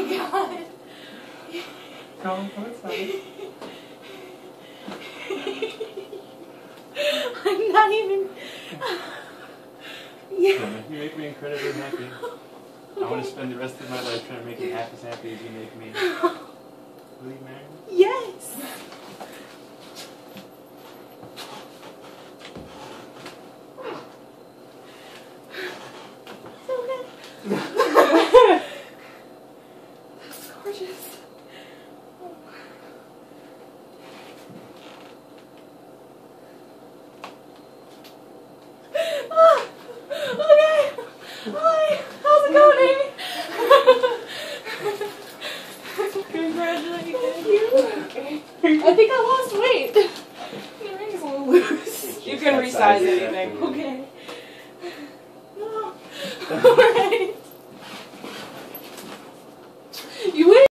God. Come outside. I'm not even... Yeah. You make me incredibly happy. I want to spend the rest of my life trying to make you half as happy as you make me. Will you marry me? Yes. It's okay. That's gorgeous. Ah, okay. Hi. How's it going, Amy? Congratulations. Thank you. I think I lost weight. The ring's a little loose. You can resize anything. Okay.